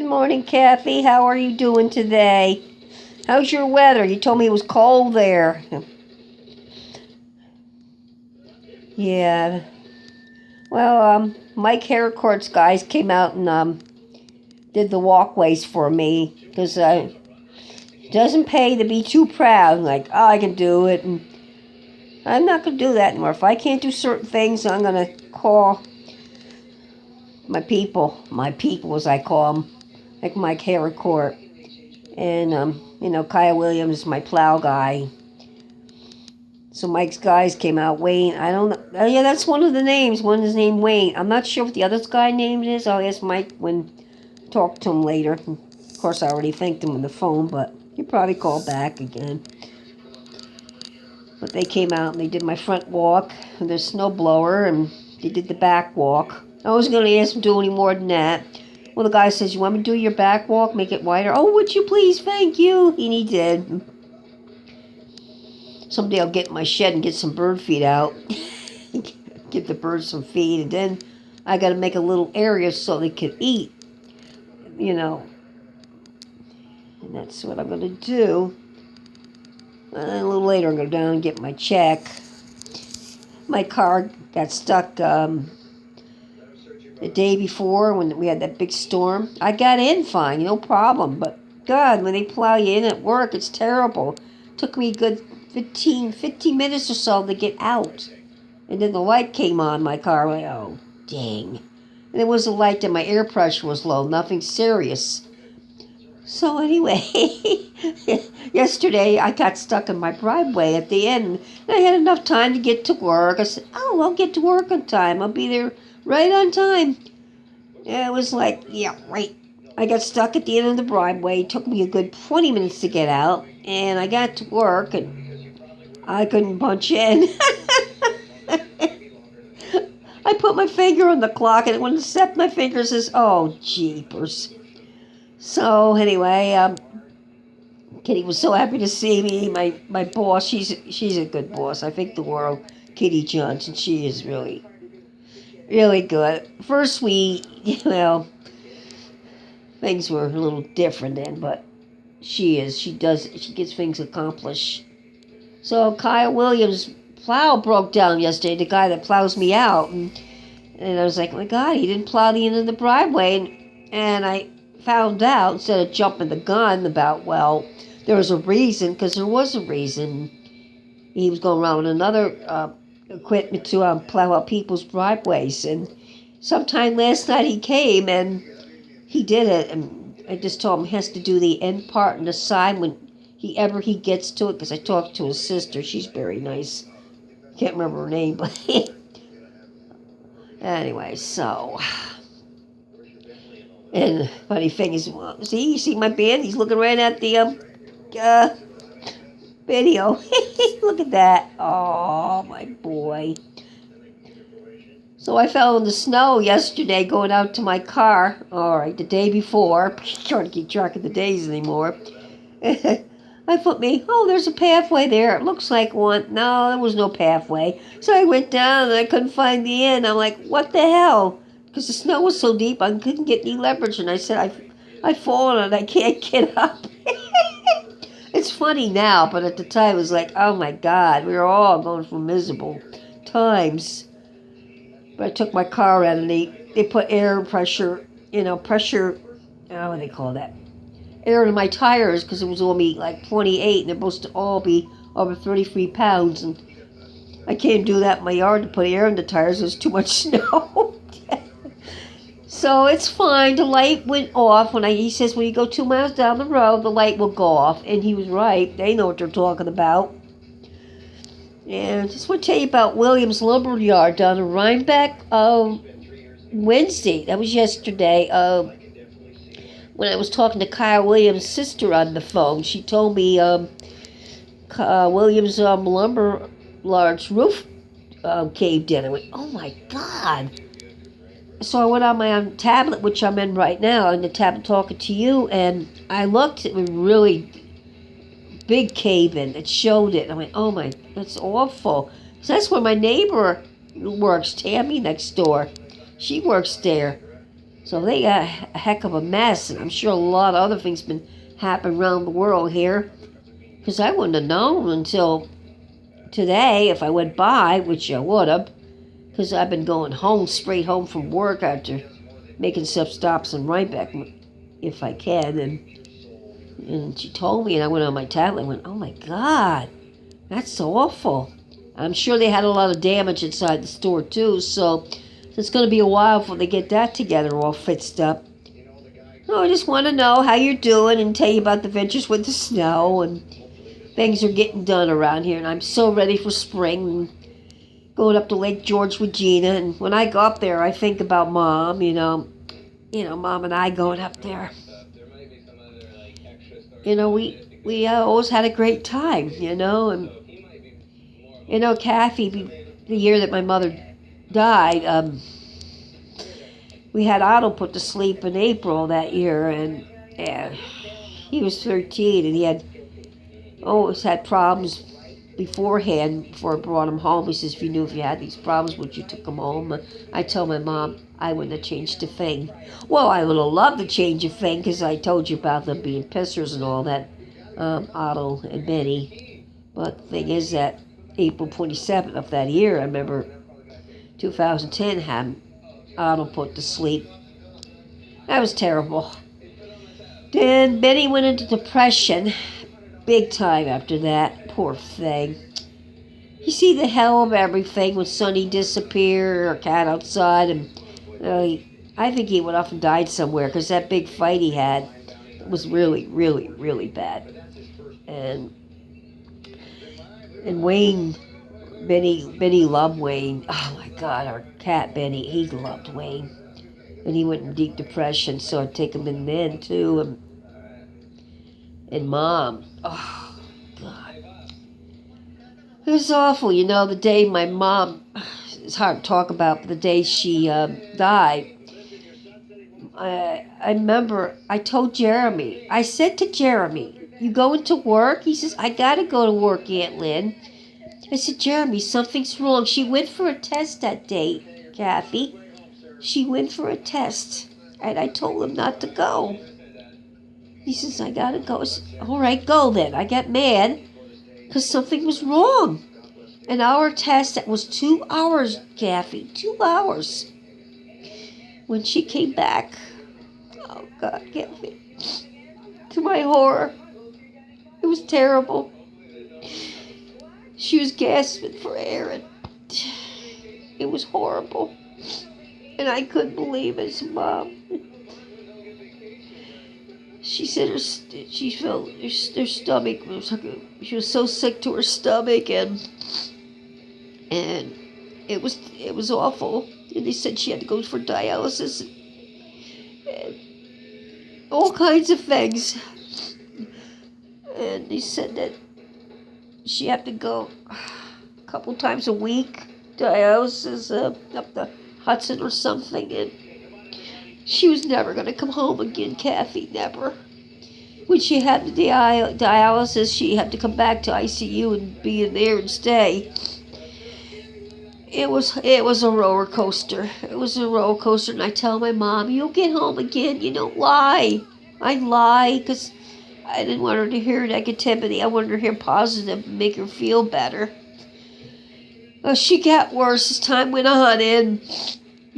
morning, Kathy. How are you doing today? How's your weather? You told me it was cold there. Yeah. Well, Mike Harcourt's guys came out and did the walkways for me because it doesn't pay to be too proud. Like, oh, I can do it, and I'm not gonna do that anymore. If I can't do certain things, I'm gonna call my people as I call them, like Mike Harcourt. And, Kyle Williams, my plow guy. So Mike's guys came out. Wayne, I don't know. Oh, yeah, that's one of the names. One is named Wayne. I'm not sure what the other guy name is. I'll ask Mike when I talk to him later. Of course, I already thanked him on the phone, but he'll probably call back again. But they came out and they did my front walk with their snow blower, and they did the back walk. I wasn't going to ask them to do any more than that. Well, the guy says, you want me to do your back walk, make it wider? Oh, would you please? Thank you. And he did. Someday I'll get in my shed and get some bird feed out. Give the birds some feed. And then I got to make a little area so they can eat. And that's what I'm going to do. And a little later, I'm going to go down and get my check. My car got stuck the day before when we had that big storm. I got in fine, no problem. But, God, when they plow you in at work, it's terrible. It took me a good 15 minutes or so to get out. And then the light came on my car. I'm like, oh, dang. And it was a light that my air pressure was low, nothing serious. So anyway, yesterday I got stuck in my driveway at the end. And I had enough time to get to work. I said, oh, I'll get to work on time. I'll be there right on time. And it was like, yeah, right. I got stuck at the end of the driveway. It took me a good 20 minutes to get out. And I got to work and I couldn't punch in. I put my finger on the clock and it wouldn't accept my finger. Says, oh, jeepers. So anyway, Kitty was so happy to see me. My boss, she's a good boss. I think the world, Kitty Johnson. She is really, really good. First things were a little different then, but she gets things accomplished. So Kyle Williams' plow broke down yesterday, the guy that plows me out, and I was like, oh my God, he didn't plow the end of the driveway, and I found out, instead of jumping the gun about, well, there was a reason, because there was a reason. He was going around with another equipment to plow out people's driveways, and sometime last night he came, and he did it, and I just told him he has to do the end part and the side when he gets to it, because I talked to his sister. She's very nice. Can't remember her name, but anyway, so... And funny thing is, well, you see my band? He's looking right at the video. Look at that. Oh, my boy. So I fell in the snow yesterday going out to my car. All right, the day before. Trying to keep track of the days anymore. I thought, there's a pathway there. It looks like one. No, there was no pathway. So I went down and I couldn't find the end. I'm like, what the hell? Because the snow was so deep, I couldn't get any leverage. And I said, I've fallen and I can't get up. It's funny now, but at the time it was like, oh my God, we were all going through miserable times. But I took my car out and they put air pressure, what do they call that? Air in my tires, because it was only like 28 and they're supposed to all be over 33 pounds. And I can't do that in my yard to put air in the tires. There's too much snow. So it's fine. The light went off he says when you go 2 miles down the road, the light will go off. And he was right. They know what they're talking about. And I just want to tell you about Williams Lumberyard down in Rhinebeck. Wednesday, that was yesterday. When I was talking to Kyle Williams' sister on the phone, she told me Williams Lumberyard's roof caved in. I went, oh my God. So I went on my tablet, which I'm in right now, on the tablet talking to you, and I looked at a really big cave-in. It showed it. I went, oh my, that's awful. So that's where my neighbor works, Tammy, next door. She works there. So they got a heck of a mess, and I'm sure a lot of other things been happening around the world here. Because I wouldn't have known until today if I went by, which I would have. Because I've been going home, straight home from work after making some stops in Rhinebeck, if I can. And she told me, and I went on my tablet and went, oh my God, that's so awful. I'm sure they had a lot of damage inside the store too, so it's going to be a while before they get that together all fixed up. Oh, I just want to know how you're doing and tell you about the adventures with the snow, and things are getting done around here, and I'm so ready for spring and going up to Lake George with Gina. And when I go up there, I think about Mom, Mom and I going up there. We always had a great time, and Kathy, the year that my mother died, we had Otto put to sleep in April that year, and he was 13, and he had always had problems beforehand before I brought him home. He says, if you had these problems, would you took him home? I told my mom I wouldn't have changed a thing. Well, I would have loved to change a thing, because I told you about them being pissers and all that, Otto and Benny. But the thing is that April 27th of that year, I remember 2010, had Otto put to sleep. That was terrible. Then Benny went into depression big time after that. Poor thing. You see the hell of everything when Sonny disappeared, or Cat outside, and I think he went off and died somewhere, because that big fight he had was really, really, really bad. And Wayne, Benny loved Wayne. Oh my God, our cat Benny, he loved Wayne. And he went in deep depression, so I'd take him in then too. And Mom, oh God, it was awful. The day my mom, it's hard to talk about, but the day she died, I remember I told Jeremy, I said to Jeremy, you going to work? He says, I gotta go to work, Aunt Lynn. I said, Jeremy, something's wrong. She went for a test that day, Kathy. She went for a test, and I told him not to go. He says, I gotta go. I said, all right, go then. I got mad because something was wrong. An hour test that was 2 hours, Kathy, 2 hours. When she came back, oh God, Kathy, to my horror, it was terrible. She was gasping for air, and it was horrible. And I couldn't believe it, Mom. She said she felt her stomach she was so sick to her stomach, and it was awful. And they said she had to go for dialysis and all kinds of things. And they said that she had to go a couple times a week, dialysis up the Hudson or something, and she was never going to come home again, Kathy, never. When she had the dialysis, she had to come back to ICU and be in there and stay. It was a roller coaster. It was a roller coaster, and I tell my mom, you'll get home again. You don't lie. I lie because I didn't want her to hear negativity. I wanted her to hear positive and make her feel better. She got worse as time went on, and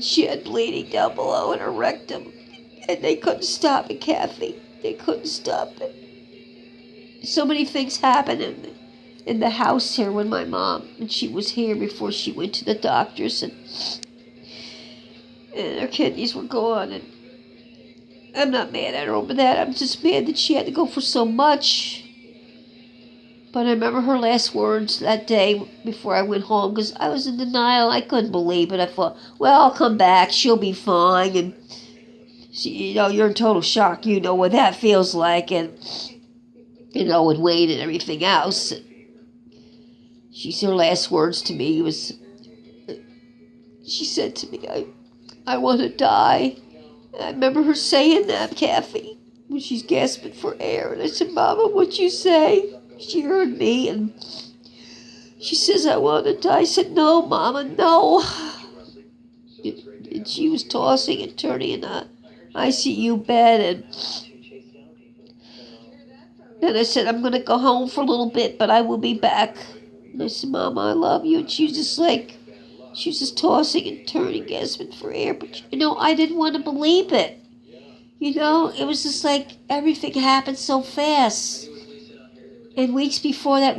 she had bleeding down below in her rectum, and they couldn't stop it, Kathy. They couldn't stop it. So many things happened in the house here when my mom, and she was here before she went to the doctors, and her kidneys were gone, and I'm not mad at her over that. I'm just mad that she had to go for so much. But I remember her last words that day before I went home, because I was in denial. I couldn't believe it. I thought, well, I'll come back. She'll be fine. And, you're in total shock. You know what that feels like. And, with Wayne and everything else. Her last words to me was, she said to me, I want to die. And I remember her saying that, Kathy, when she's gasping for air. And I said, Mama, what'd you say? She heard me, and she says, I want to die. I said, no, Mama, no. And she was tossing and turning, and ICU bed, and then I said, I'm going to go home for a little bit, but I will be back. And I said, Mama, I love you. And she was just like, she was just tossing and turning, gasping for air. But, I didn't want to believe it. It was just like everything happened so fast. And weeks before that,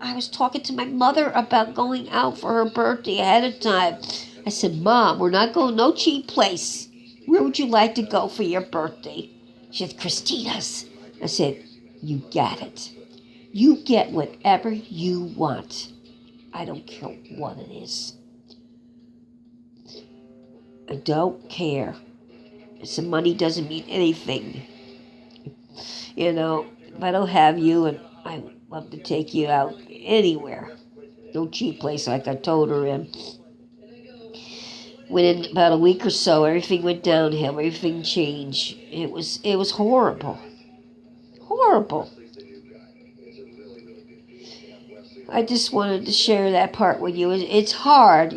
I was talking to my mother about going out for her birthday ahead of time. I said, Mom, we're not going no cheap place. Where would you like to go for your birthday? She said, Christina's. I said, you get it. You get whatever you want. I don't care what it is. I don't care. I said, money doesn't mean anything. If I don't have you, and I would love to take you out anywhere. No cheap place, like I told her. And within about a week or so, everything went downhill. Everything changed. It was horrible. Horrible. I just wanted to share that part with you. It's hard,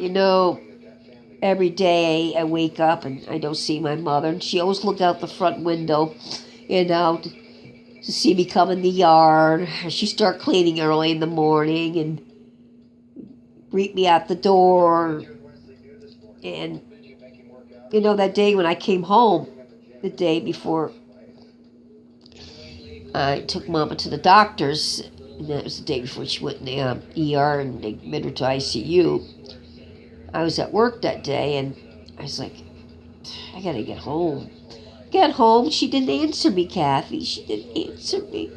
Every day I wake up and I don't see my mother. And she always looked out the front window, to see me come in the yard. She start cleaning early in the morning and greet me at the door. And, that day when I came home, the day before I took Mama to the doctors, and that was the day before she went in the ER and they admitted her to ICU. I was at work that day, and I was like, I gotta get home. Get home. She didn't answer me, Kathy. She didn't answer me.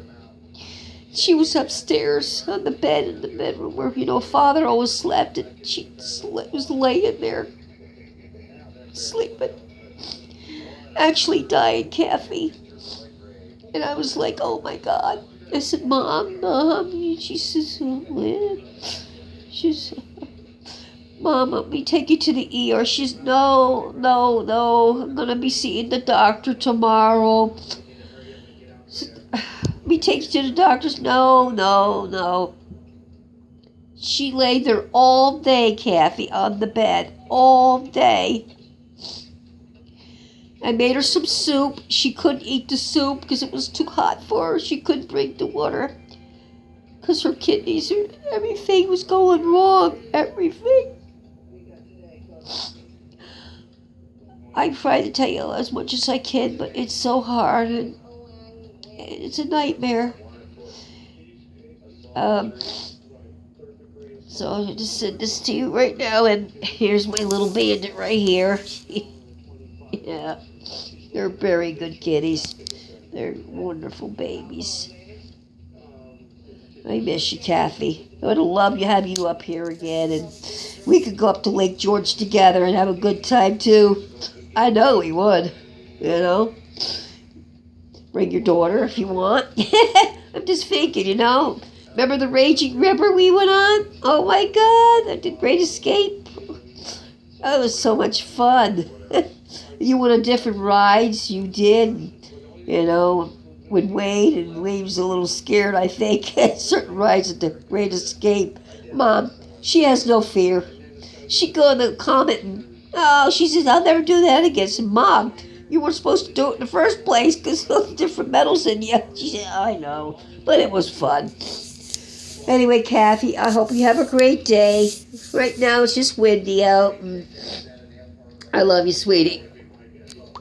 She was upstairs on the bed in the bedroom where, Father always slept, and she was laying there, sleeping. Actually dying, Kathy. And I was like, oh my God. I said, Mom. She says, Lynn. Mom, let me take you to the ER. She's, no. I'm going to be seeing the doctor tomorrow. Let me take you to the doctor's. No. She lay there all day, Kathy, on the bed. All day. I made her some soup. She couldn't eat the soup because it was too hot for her. She couldn't drink the water because her kidneys, everything was going wrong. Everything. I try to tell you as much as I can, but it's so hard, and it's a nightmare. So I just send this to you right now, and here's my little bandit right here. Yeah, they're very good kitties. They're wonderful babies. I miss you, Kathy. I would love to have you up here again, and we could go up to Lake George together and have a good time, too. I know we would, Bring your daughter if you want. I'm just thinking, Remember the raging river we went on? Oh, my God. That did Great Escape. That was so much fun. You went on different rides. You did, with Wade, and Wade was a little scared, I think, at certain rides at the Great Escape. Mom, she has no fear. She'd go in the comment and, she says, I'll never do that again. I said, Mom, you weren't supposed to do it in the first place because of the different metals in you. She said, I know, but it was fun. Anyway, Kathy, I hope you have a great day. Right now it's just windy out. And I love you, sweetie.